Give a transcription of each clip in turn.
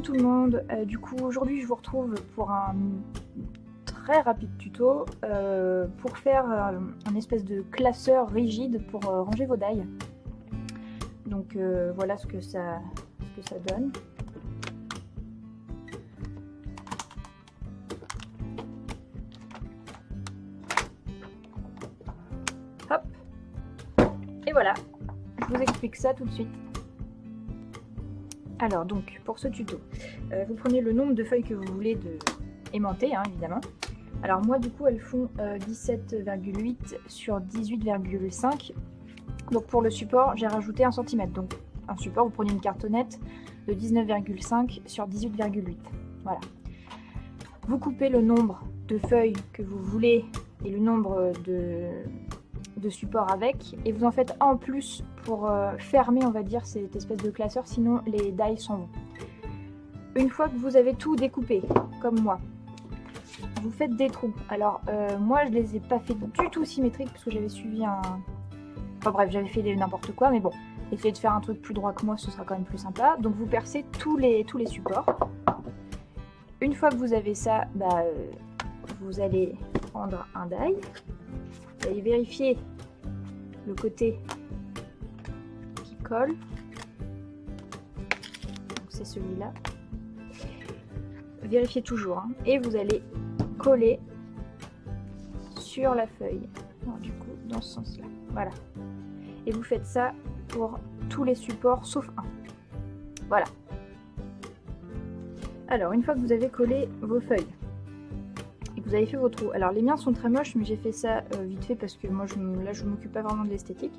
tout le monde, du coup aujourd'hui je vous retrouve pour un très rapide tuto pour faire un espèce de classeur rigide pour ranger vos die. Donc voilà ce que ça donne. Hop, et voilà, je vous explique ça tout de suite. Alors donc pour ce tuto, vous prenez le nombre de feuilles que vous voulez aimanter, hein, évidemment. Alors moi du coup elles font 17,8 sur 18,5. Donc pour le support j'ai rajouté 1 cm. Donc un support, vous prenez une cartonnette de 19,5 sur 18,8. Voilà. Vous coupez le nombre de feuilles que vous voulez et le nombre de supports avec, et vous en faites un en plus pour fermer, on va dire, cette espèce de classeur, sinon les die s'en vont. Une fois que vous avez tout découpé, comme moi, vous faites des trous. Alors moi je les ai pas fait du tout symétriques parce que j'avais suivi un... Enfin bref, j'avais fait n'importe quoi, mais bon, essayez de faire un truc plus droit que moi, ce sera quand même plus sympa. Donc vous percez tous les supports. Une fois que vous avez ça, vous allez prendre un die, vous allez vérifier le côté qui colle, donc c'est celui-là. Vérifiez toujours, hein. Et vous allez coller sur la feuille. Alors, du coup, dans ce sens-là, voilà. Et vous faites ça pour tous les supports sauf un. Voilà. Alors, une fois que vous avez collé vos feuilles et que vous avez fait vos trous, alors les miens sont très moches, mais j'ai fait ça vite fait parce que moi, là, je m'occupe pas vraiment de l'esthétique.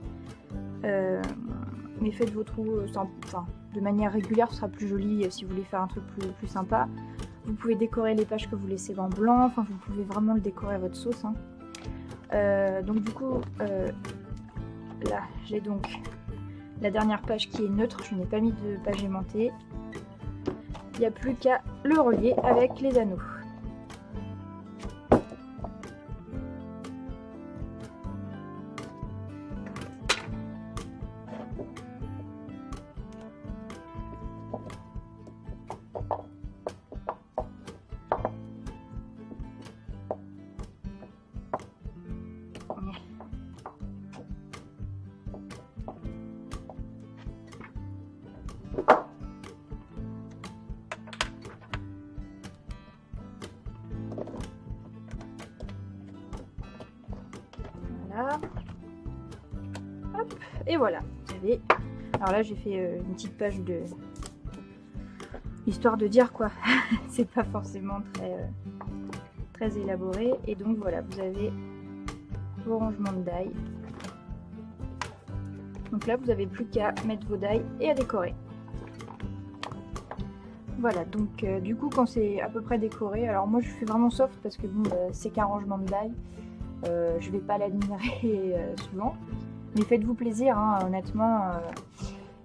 Mais faites vos trous de manière régulière, ce sera plus joli si vous voulez faire un truc plus sympa. Vous pouvez décorer les pages que vous laissez en blanc, enfin, vous pouvez vraiment le décorer à votre sauce, hein. Donc du coup, là, j'ai donc la dernière page qui est neutre, je n'ai pas mis de page aimantée. Il n'y a plus qu'à le relier avec les anneaux. Hop, et voilà, vous avez... Alors là j'ai fait une petite page de... histoire de dire quoi, c'est pas forcément très élaboré. Et donc voilà, vous avez vos rangements de die. Donc là vous n'avez plus qu'à mettre vos die et à décorer. Voilà, donc du coup quand c'est à peu près décoré, alors moi je fais vraiment soft parce que bon, c'est qu'un rangement de die. Je vais pas l'admirer souvent, mais faites-vous plaisir, hein, honnêtement,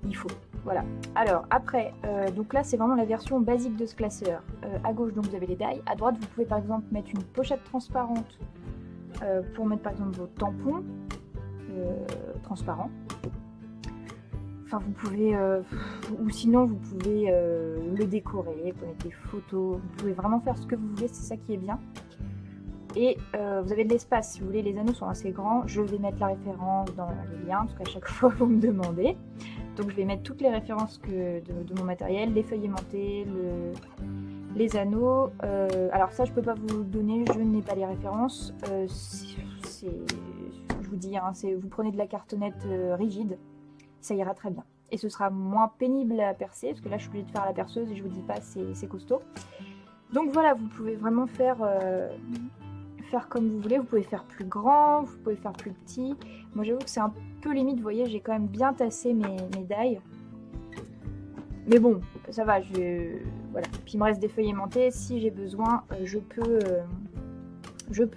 il faut. Voilà. Alors après, donc là c'est vraiment la version basique de ce classeur. À gauche donc vous avez les die, à droite vous pouvez par exemple mettre une pochette transparente pour mettre par exemple vos tampons transparents. Enfin vous pouvez, ou sinon vous pouvez le décorer, vous pouvez mettre des photos, vous pouvez vraiment faire ce que vous voulez, c'est ça qui est bien. Et vous avez de l'espace, si vous voulez, les anneaux sont assez grands. Je vais mettre la référence dans les liens, parce qu'à chaque fois vous me demandez. Donc je vais mettre toutes les références de mon matériel, les feuilles aimantées, les anneaux. Alors ça je peux pas vous donner, je n'ai pas les références. Je vous dis, hein, vous prenez de la cartonnette rigide, ça ira très bien. Et ce sera moins pénible à percer, parce que là je suis obligée de faire à la perceuse et je vous dis pas, c'est costaud. Donc voilà, vous pouvez vraiment faire comme vous voulez, vous pouvez faire plus grand, vous pouvez faire plus petit. Moi j'avoue que c'est un peu limite, vous voyez, j'ai quand même bien tassé mes die. Mais bon, ça va, voilà. Puis il me reste des feuilles aimantées, si j'ai besoin, je peux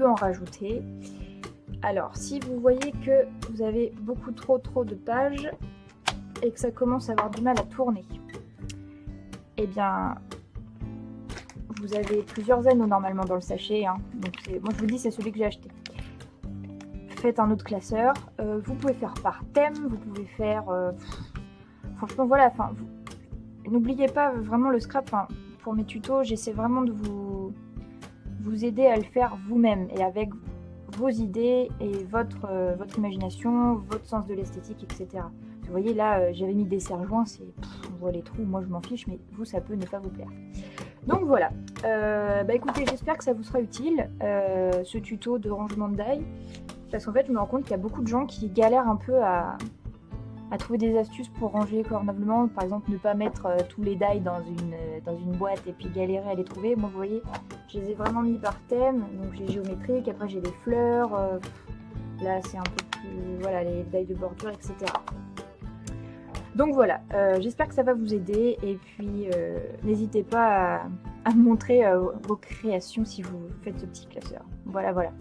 en rajouter. Alors, si vous voyez que vous avez beaucoup trop de pages et que ça commence à avoir du mal à tourner, eh bien... Vous avez plusieurs anneaux normalement dans le sachet, hein. Donc moi je vous dis c'est celui que j'ai acheté. Faites un autre classeur. Vous pouvez faire par thème, vous pouvez faire... franchement voilà, enfin n'oubliez pas vraiment le scrap, enfin, pour mes tutos, j'essaie vraiment de vous aider à le faire vous-même et avec vos idées et votre imagination, votre sens de l'esthétique, etc. Vous voyez là, j'avais mis des serre-joints, on voit les trous, moi je m'en fiche, mais vous, ça peut ne pas vous plaire. Donc voilà, écoutez, j'espère que ça vous sera utile, ce tuto de rangement de die, parce qu'en fait je me rends compte qu'il y a beaucoup de gens qui galèrent un peu à trouver des astuces pour ranger convenablement, par exemple ne pas mettre tous les die dans une boîte et puis galérer à les trouver. Moi vous voyez, je les ai vraiment mis par thème, donc j'ai géométrique, après j'ai des fleurs, là c'est un peu plus, voilà, les die de bordure, etc. Donc voilà, j'espère que ça va vous aider et puis n'hésitez pas à me montrer vos créations si vous faites ce petit classeur. Voilà.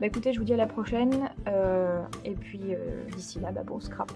Écoutez, je vous dis à la prochaine et puis d'ici là, bon scrap.